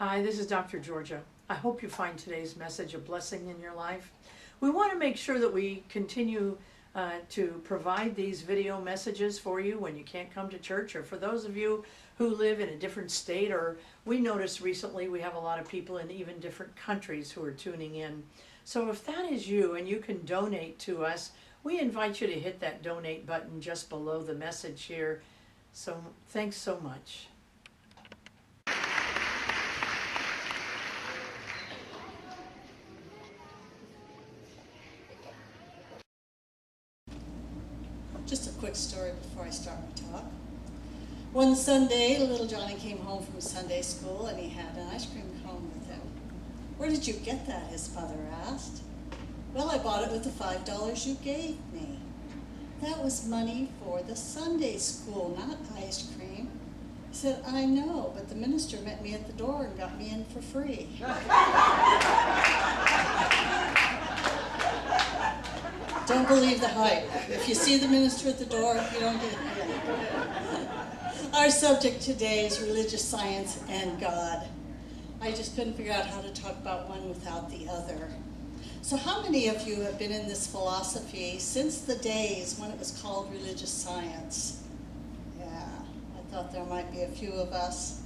Hi, this is Dr. Georgia. I hope you find today's message a blessing in your life. We want to make sure that we continue to provide these video messages for you when you can't come to church, or for those of you who live in a different state, or we noticed recently we have a lot of people in even different countries who are tuning in. So if that is you and you can donate to us, we invite you to hit that donate button just below the message here. So thanks so much. Just a quick story before I start my talk. One Sunday, little Johnny came home from Sunday school and he had an ice cream cone with him. "Where did you get that?" his mother asked. "Well, I bought it with the $5 you gave me." "That was money for the Sunday school, not ice cream." He said, "I know, but the minister met me at the door and got me in for free." Don't believe the hype. If you see the minister at the door, you don't get it. Our subject today is religious science and God. I just couldn't figure out how to talk about one without the other. So how many of you have been in this philosophy since the days when it was called religious science? Yeah, I thought there might be a few of us.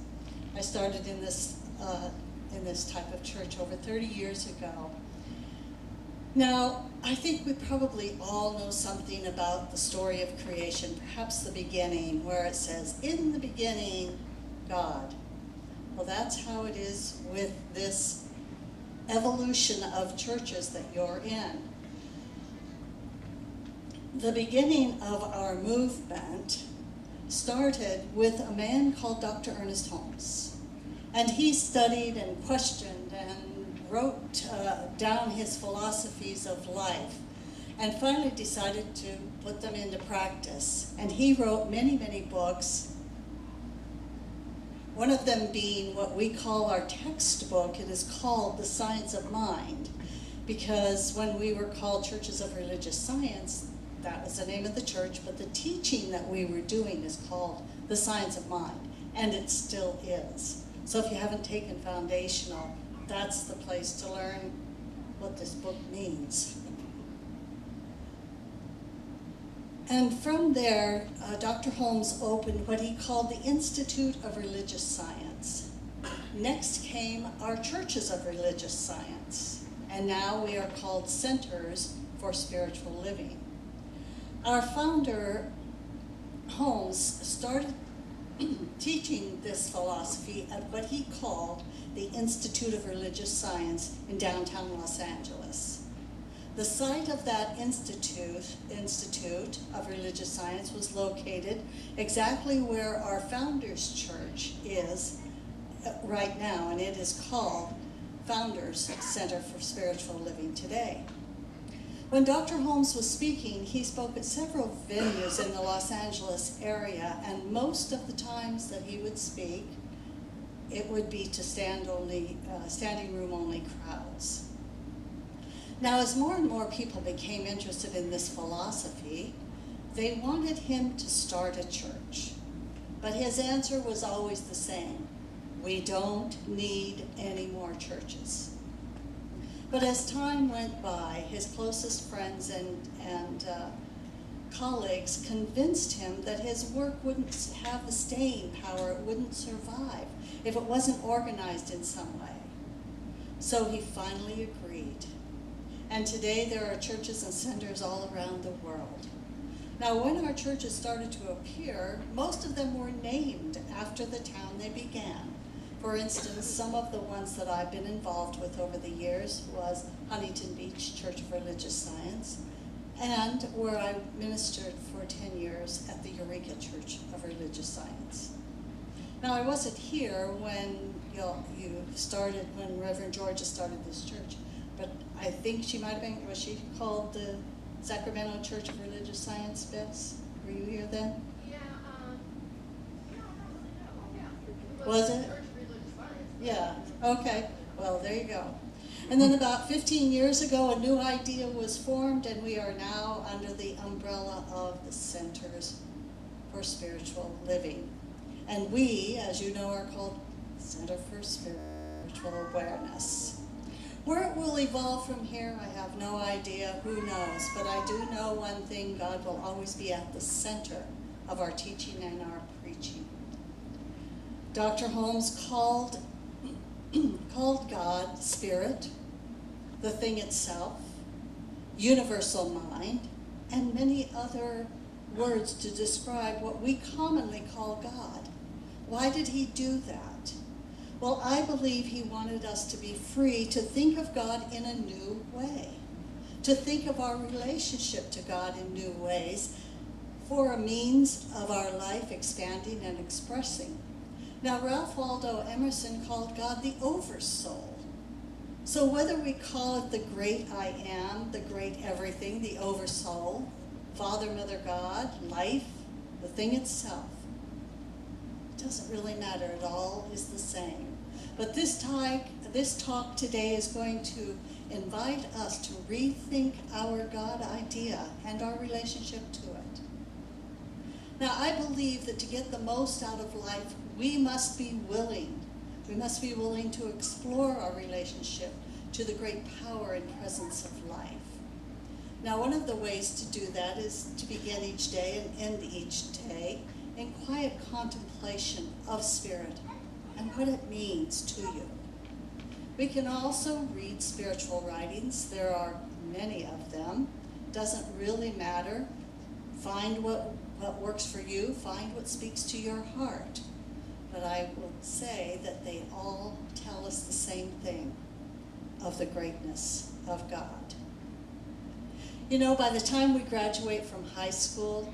I started in this type of church over 30 years ago. Now, I think we probably all know something about the story of creation, perhaps the beginning, where it says, "In the beginning, God." Well, that's how it is with this evolution of churches that you're in. The beginning of our movement started with a man called Dr. Ernest Holmes. And he studied and questioned and wrote down his philosophies of life, and finally decided to put them into practice. And he wrote many, many books, one of them being what we call our textbook. It is called The Science of Mind, because when we were called Churches of Religious Science, that was the name of the church, but the teaching that we were doing is called The Science of Mind, and it still is. So if you haven't taken foundational, that's the place to learn what this book means. And from there, Dr. Holmes opened what he called the Institute of Religious Science. Next came our Churches of Religious Science, and now we are called Centers for Spiritual Living. Our founder, Holmes, started teaching this philosophy at what he called the Institute of Religious Science in downtown Los Angeles. The site of that Institute of Religious Science was located exactly where our Founders Church is right now, and it is called Founders Center for Spiritual Living today. When Dr. Holmes was speaking, he spoke at several venues in the Los Angeles area, and most of the times that he would speak, it would be to standing room only crowds. Now, as more and more people became interested in this philosophy, they wanted him to start a church. But his answer was always the same: we don't need any more churches. But as time went by, his closest friends and colleagues convinced him that his work wouldn't have the staying power, it wouldn't survive if it wasn't organized in some way. So he finally agreed. And today there are churches and centers all around the world. Now, when our churches started to appear, most of them were named after the town they began. For instance, some of the ones that I've been involved with over the years was Huntington Beach Church of Religious Science, and where I ministered for 10 years at the Eureka Church of Religious Science. Now, I wasn't here when when Reverend Georgia started this church, but I think she might have been, was she called the Sacramento Church of Religious Science, Betsy? Were you here then? Yeah, Was it? Yeah, okay, well, there you go. And then about 15 years ago, a new idea was formed, and we are now under the umbrella of the Centers for Spiritual Living. And we, as you know, are called Center for Spiritual spiritual awareness. Where it will evolve from here, I have no idea, who knows, but I do know one thing: God will always be at the center of our teaching and our preaching. Dr. Holmes called God spirit, the thing itself, universal mind, and many other words to describe what we commonly call God. Why did he do that? Well, I believe he wanted us to be free to think of God in a new way, to think of our relationship to God in new ways, for a means of our life expanding and expressing. Now, Ralph Waldo Emerson called God the Oversoul. So whether we call it the great I am, the great everything, the Oversoul, Father, Mother, God, life, the thing itself, it doesn't really matter. It all is the same. But this talk today is going to invite us to rethink our God idea and our relationship to it. Now, I believe that to get the most out of life, we must be willing. We must be willing to explore our relationship to the great power and presence of life. Now, one of the ways to do that is to begin each day and end each day in quiet contemplation of spirit and what it means to you. We can also read spiritual writings. There are many of them. Doesn't really matter. Find what works for you. Find what speaks to your heart. But I will say that they all tell us the same thing, of the greatness of God. You know, by the time we graduate from high school,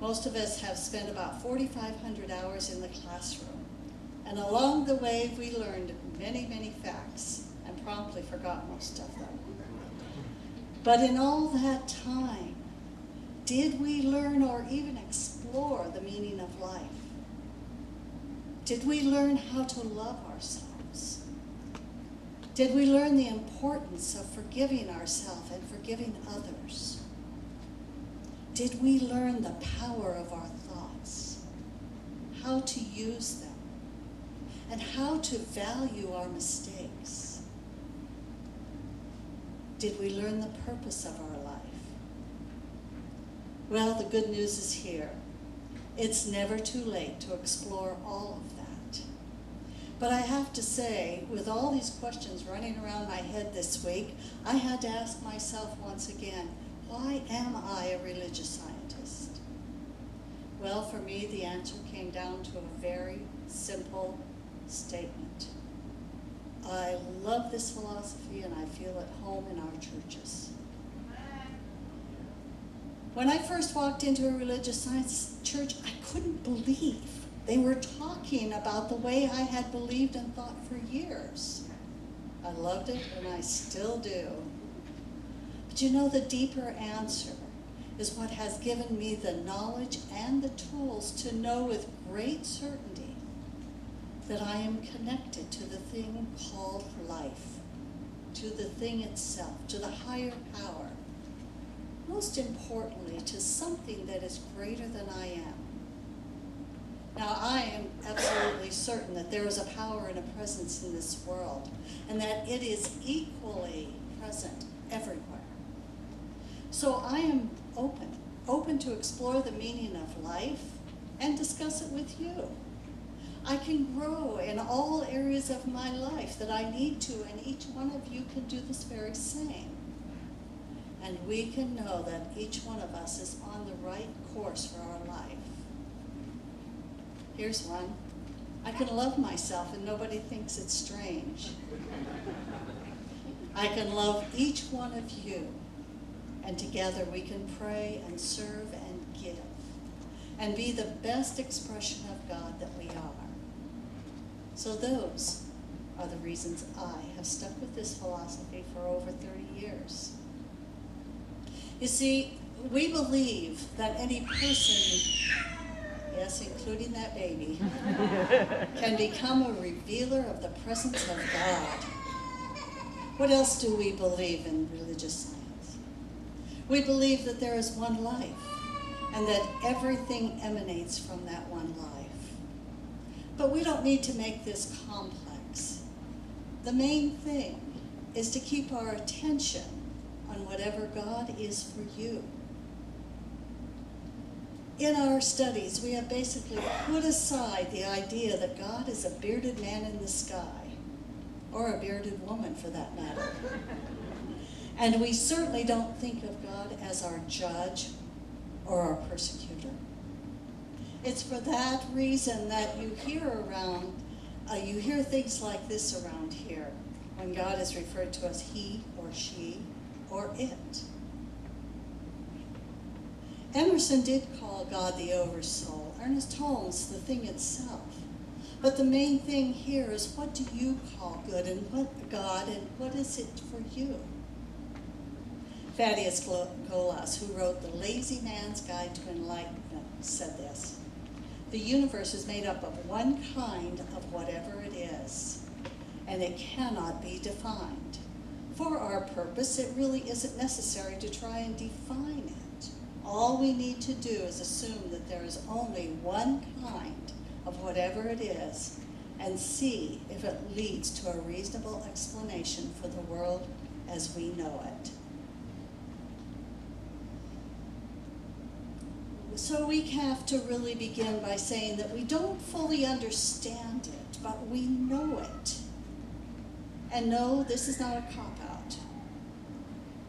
most of us have spent about 4,500 hours in the classroom. And along the way, we learned many, many facts and promptly forgot most of them. But in all that time, did we learn or even explore the meaning of life? Did we learn how to love ourselves? Did we learn the importance of forgiving ourselves and forgiving others? Did we learn the power of our thoughts, how to use them, and how to value our mistakes? Did we learn the purpose of our life? Well, the good news is here. It's never too late to explore all of that. But I have to say, with all these questions running around my head this week, I had to ask myself once again, why am I a religious scientist? Well, for me, the answer came down to a very simple statement. I love this philosophy and I feel at home in our churches. When I first walked into a religious science church, I couldn't believe they were talking about the way I had believed and thought for years. I loved it and I still do. But you know, the deeper answer is what has given me the knowledge and the tools to know with great certainty that I am connected to the thing called life, to the thing itself, to the higher power. Most importantly, to something that is greater than I am. Now, I am absolutely certain that there is a power and a presence in this world, and that it is equally present everywhere. So I am open to explore the meaning of life and discuss it with you. I can grow in all areas of my life that I need to, and each one of you can do this very same. And we can know that each one of us is on the right course for our life. Here's one. I can love myself and nobody thinks it's strange. I can love each one of you, and together we can pray and serve and give and be the best expression of God that we are. So those are the reasons I have stuck with this philosophy for over 30 years. You see, we believe that any person, yes, including that baby, can become a revealer of the presence of God. What else do we believe in religious science? We believe that there is one life and that everything emanates from that one life. But we don't need to make this complex. The main thing is to keep our attention on whatever God is for you. In our studies, we have basically put aside the idea that God is a bearded man in the sky, or a bearded woman for that matter. And we certainly don't think of God as our judge or our persecutor. It's for that reason that you hear things like this around here, when God is referred to as he or she or it. Emerson did call God the oversoul, Ernest Holmes the thing itself. But the main thing here is, what do you call good and what God, and what is it for you? Thaddeus Golas, who wrote The Lazy Man's Guide to Enlightenment, said this: "The universe is made up of one kind of whatever it is, and it cannot be defined. For our purpose, it really isn't necessary to try and define it. All we need to do is assume that there is only one kind of whatever it is, and see if it leads to a reasonable explanation for the world as we know it." So we have to really begin by saying that we don't fully understand it, but we know it. And no, this is not a cop-out.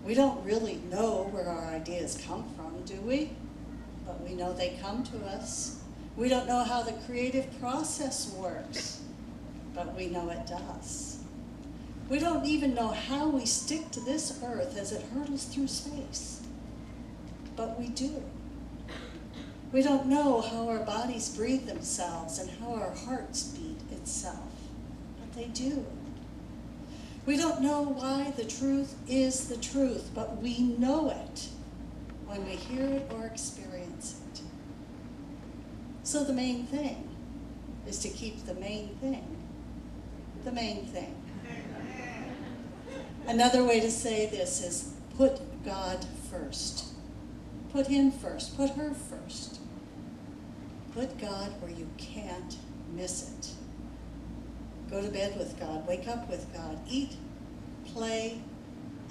We don't really know where our ideas come from, do we? But we know they come to us. We don't know how the creative process works, but we know it does. We don't even know how we stick to this earth as it hurtles through space, but we do. We don't know how our bodies breathe themselves and how our hearts beat itself, but they do. We don't know why the truth is the truth, but we know it when we hear it or experience it. So the main thing is to keep the main thing the main thing. Another way to say this is put God first. Put him first. Put her first. Put God where you can't miss it. Go to bed with God. Wake up with God. Eat, play,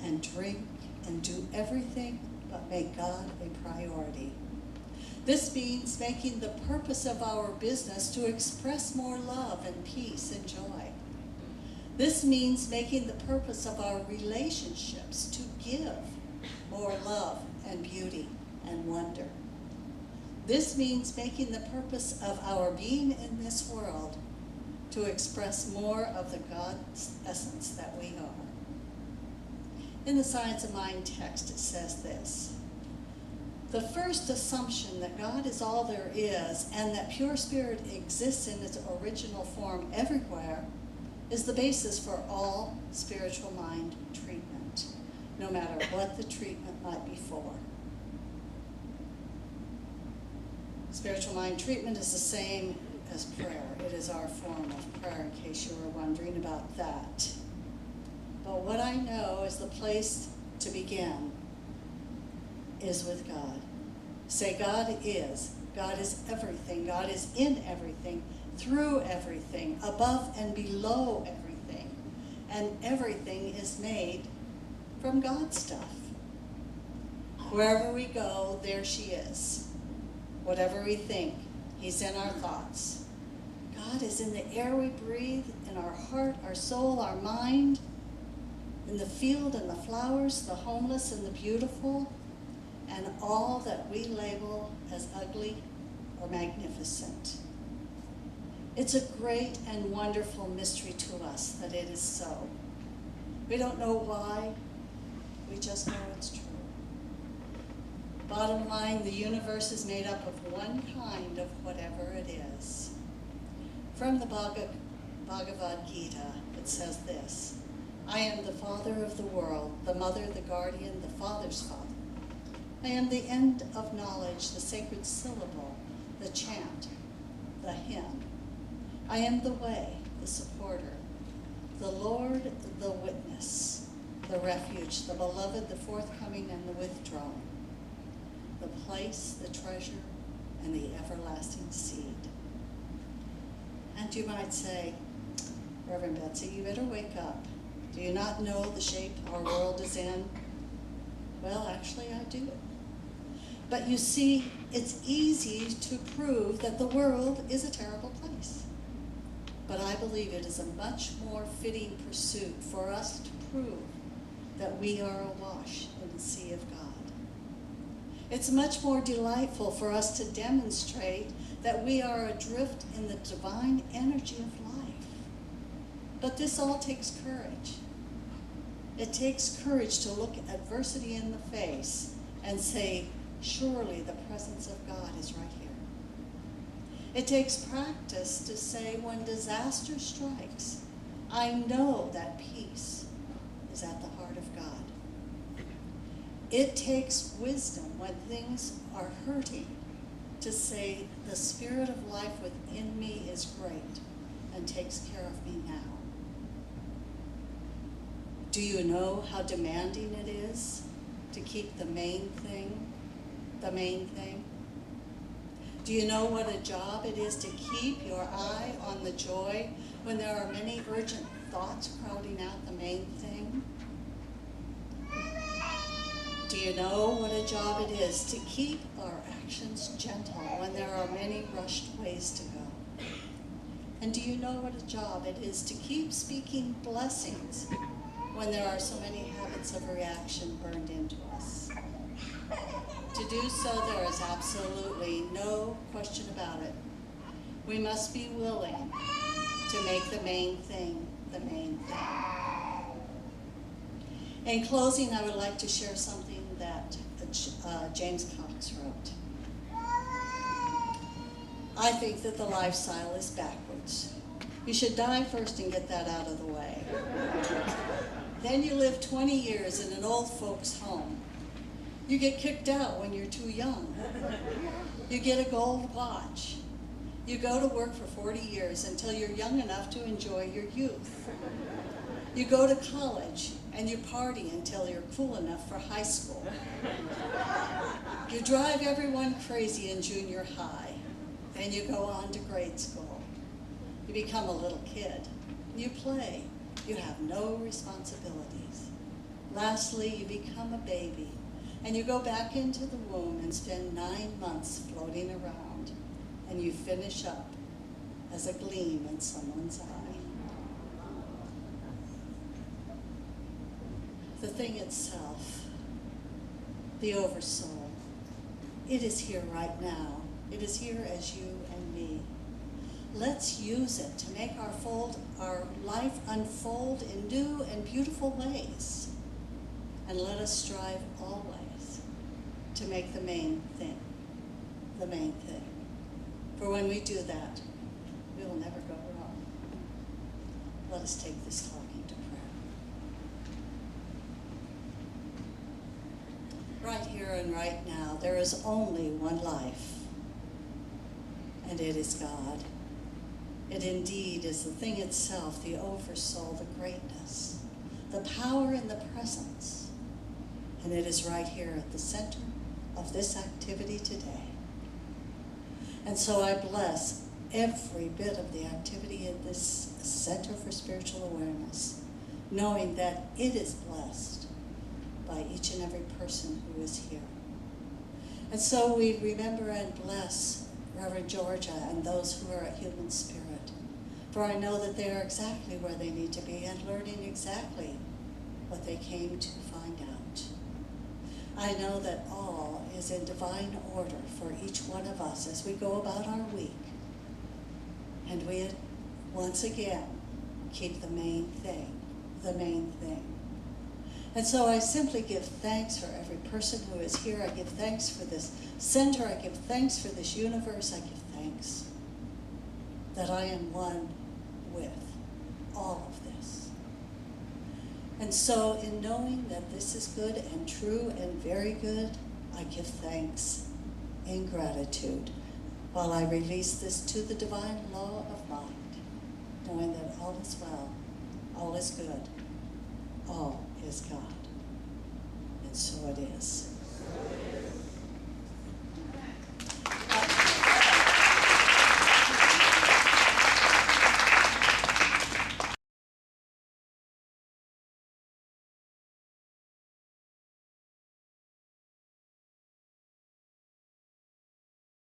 and drink, and do everything but make God a priority. This means making the purpose of our business to express more love and peace and joy. This means making the purpose of our relationships to give more love and beauty and wonder. This means making the purpose of our being in this world to express more of the God's essence that we are. In the Science of Mind text, it says this: "The first assumption that God is all there is and that pure spirit exists in its original form everywhere is the basis for all spiritual mind treatment, no matter what the treatment might be for." Spiritual mind treatment is the same as prayer. It is our form of prayer, in case you were wondering about that. But what I know is the place to begin is with God. Say, God is. God is everything. God is in everything, through everything, above and below everything. And everything is made from God's stuff. Wherever we go, there she is. Whatever we think, he's in our thoughts. God is in the air we breathe, in our heart, our soul, our mind, in the field and the flowers, the homeless and the beautiful, and all that we label as ugly or magnificent. It's a great and wonderful mystery to us that it is so. We don't know why, we just know it's true. Bottom line, the universe is made up of one kind of whatever it is. From the Bhagavad Gita, it says this: "I am the father of the world, the mother, the guardian, the father's father. I am the end of knowledge, the sacred syllable, the chant, the hymn. I am the way, the supporter, the Lord, the witness, the refuge, the beloved, the forthcoming, and the withdrawn, the place, the treasure, and the everlasting seed." And you might say, Reverend Betsy, you better wake up. Do you not know the shape our world is in? Well, actually, I do. But you see, it's easy to prove that the world is a terrible place. But I believe it is a much more fitting pursuit for us to prove that we are awash in the sea of God. It's much more delightful for us to demonstrate that we are adrift in the divine energy of life. But this all takes courage. It takes courage to look adversity in the face and say, surely the presence of God is right here. It takes practice to say, when disaster strikes, I know that peace is at the heart of God. It takes wisdom when things are hurting to say, the spirit of life within me is great and takes care of me now. Do you know how demanding it is to keep the main thing the main thing? Do you know what a job it is to keep your eye on the joy when there are many urgent thoughts crowding out the main thing? Do you know what a job it is to keep our actions gentle when there are many rushed ways to go? And do you know what a job it is to keep speaking blessings when there are so many habits of reaction burned into us? To do so, there is absolutely no question about it. We must be willing to make the main thing the main thing. In closing, I would like to share something that James Cox wrote. I think that the lifestyle is backwards. You should die first and get that out of the way. Then you live 20 years in an old folks' home. You get kicked out when you're too young. You get a gold watch. You go to work for 40 years until you're young enough to enjoy your youth. You go to college and you party until you're cool enough for high school. You drive everyone crazy in junior high. Then you go on to grade school. You become a little kid. You play. You have no responsibilities. Lastly, you become a baby, and you go back into the womb and spend 9 months floating around, and you finish up as a gleam in someone's eye. The thing itself, the oversoul, it is here right now. It is here as you and me. Let's use it to make our life unfold in new and beautiful ways. And let us strive always to make the main thing the main thing. For when we do that, we will never go wrong. Let us take this talking to prayer. Right here and right now, there is only one life, and it is God. It indeed is the thing itself, the oversoul, the greatness, the power and the presence. And it is right here at the center of this activity today. And so I bless every bit of the activity in this Center for Spiritual Awareness, knowing that it is blessed by each and every person who is here. And so we remember and bless Reverend Georgia and those who are at Human Spirit. For I know that they are exactly where they need to be and learning exactly what they came to find out. I know that all is in divine order for each one of us as we go about our week. And we, once again, keep the main thing the main thing. And so I simply give thanks for every person who is here. I give thanks for this center. I give thanks for this universe. I give thanks that I am one with all of this. And so in knowing that this is good and true and very good, I give thanks in gratitude while I release this to the divine law of mind, knowing that all is well, all is good, all is God. And so it is.